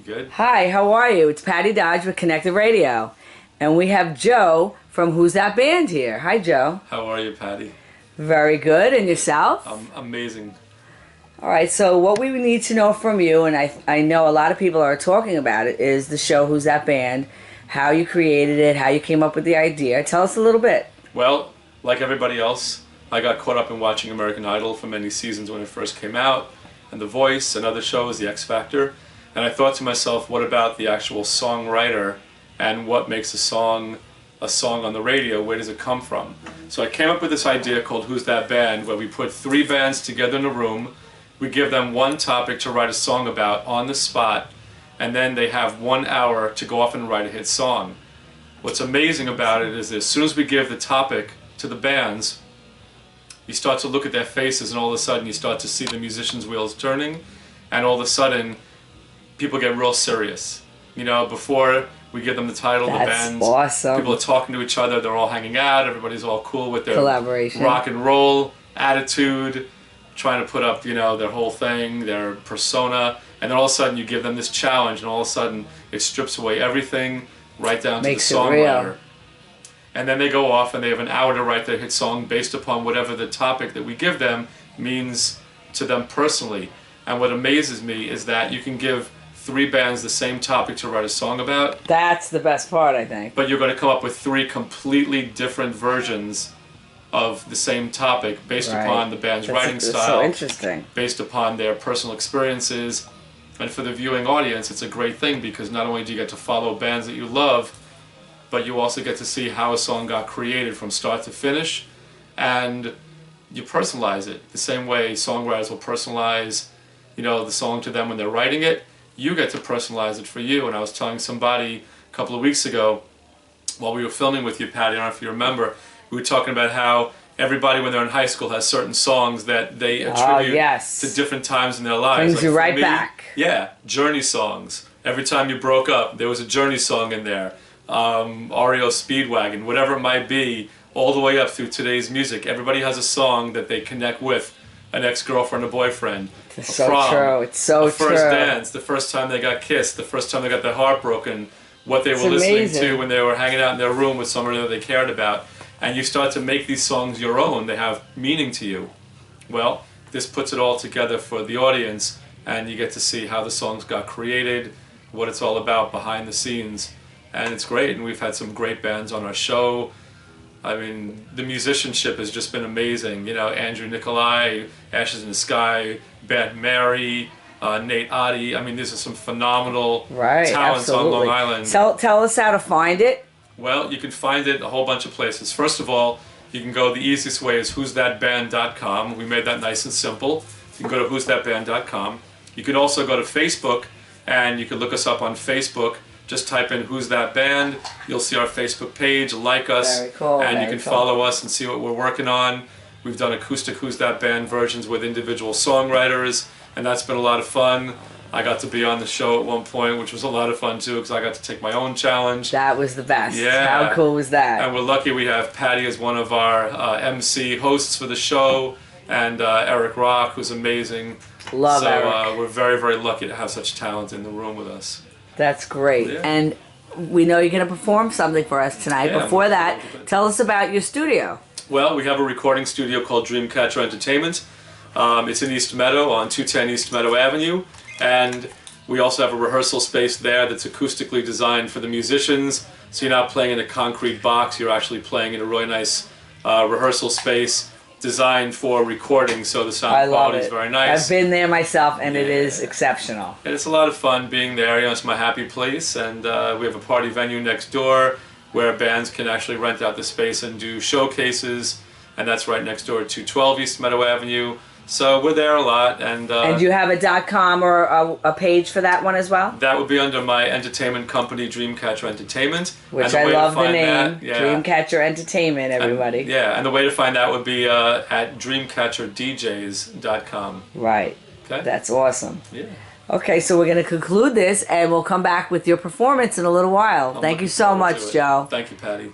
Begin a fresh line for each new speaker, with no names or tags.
good?
Hi, how are you? It's Patty Dodge with Connected Radio. And we have Joe from Who's That Band here. Hi, Joe.
How are you, Patty?
Very good. And yourself?
Amazing.
All right, so what we need to know from you, and I know a lot of people are talking about it, is the show Who's That Band, how you created it, how you came up with the idea. Tell us a little bit.
Well, like everybody else, I got caught up in watching American Idol for many seasons when it first came out, and The Voice and other shows, The X Factor, and I thought to myself, what about the actual songwriter and what makes a song on the radio? Where does it come from? So I came up with this idea called Who's That Band, where we put three bands together in a room, we give them one topic to write a song about on the spot, and then they have 1 hour to go off and write a hit song. What's amazing about it is that as soon as we give the topic to the bands, you start to look at their faces, and all of a sudden you start to see the musicians' wheels turning, and all of a sudden people get real serious. You know, before we give them the title,
That's
the bands,
awesome.
people are talking to each other, they're all hanging out, everybody's all cool with their
Collaboration.
rock and roll attitude, trying to put up, you know, their whole thing, their persona, and then all of a sudden you give them this challenge, and all of a sudden it strips away everything, right down to the songwriter. And then they go off and they have an hour to write their hit song based upon whatever the topic that we give them means to them personally. And what amazes me is that you can give three bands the same topic to write a song about.
That's the best part, I think.
But you're going to come up with three completely different versions of the same topic based upon the band's writing style.
So interesting.
Based upon their personal experiences. And for the viewing audience, it's a great thing because not only do you get to follow bands that you love, but you also get to see how a song got created from start to finish, and you personalize it. The same way songwriters will personalize, you know, the song to them when they're writing it, you get to personalize it for you. And I was telling somebody a couple of weeks ago, while we were filming with you, Patty, I don't know if you remember, we were talking about how everybody when they're in high school has certain songs that they attribute to different times in their lives.
Brings you right back.
Yeah, Journey songs. Every time you broke up, there was a Journey song in there. REO Speedwagon, whatever it might be, all the way up through today's music. Everybody has a song that they connect with an ex-girlfriend or boyfriend.
It's so true. It's so true.
The first dance, the first time they got kissed, the first time they got their heart broken, what they were listening to when they were hanging out in their room with somebody that they cared about. And you start to make these songs your own. They have meaning to you. Well, this puts it all together for the audience, and you get to see how the songs got created, what it's all about behind the scenes. And it's great, and we've had some great bands on our show. I mean, the musicianship has just been amazing. You know, Andrew Nicolai, Ashes in the Sky, Bad Mary, Nate Oddie. I mean, these are some phenomenal talents on Long Island.
Tell us how to find it.
Well, you can find it a whole bunch of places. First of all, you can go, the easiest way is who'sthatband.com. We made that nice and simple. You can go to who'sthatband.com. You can also go to Facebook, and you can look us up on Facebook. Just type in Who's That Band, you'll see our Facebook page, like us, and you can follow us and see what we're working on. We've done acoustic Who's That Band versions with individual songwriters, and that's been a lot of fun. I got to be on the show at one point, which was a lot of fun too, because I got to take my own challenge.
That was the best.
Yeah.
How cool was that?
And we're lucky we have Patty as one of our MC hosts for the show, and Eric Rock, who's amazing.
Love Eric.
So we're very, very lucky to have such talent in the room with us.
That's great. Yeah. And we know you're going to perform something for us tonight. Yeah, before that, tell us about your studio.
Well, we have a recording studio called Dreamcatcher Entertainment. It's in East Meadow on 210 East Meadow Avenue. And we also have a rehearsal space there that's acoustically designed for the musicians. So you're not playing in a concrete box, you're actually playing in a really nice rehearsal space designed for recording, so the sound quality is very nice.
I've been there myself, and it is exceptional.
And it's a lot of fun being there. You know, it's my happy place, and we have a party venue next door where bands can actually rent out the space and do showcases, and that's right next door to 12 East Meadow Avenue. So we're there a lot, and
you have a .com or a page for that one as well?
That would be under my entertainment company, Dreamcatcher Entertainment.
Which I love the name, Dreamcatcher Entertainment, everybody.
And the way to find that would be at dreamcatcherdjs.com.
Right.
Okay.
That's awesome.
Yeah.
Okay, so we're going to conclude this, and we'll come back with your performance in a little while. Thank you so much, Joe.
Thank you, Patty.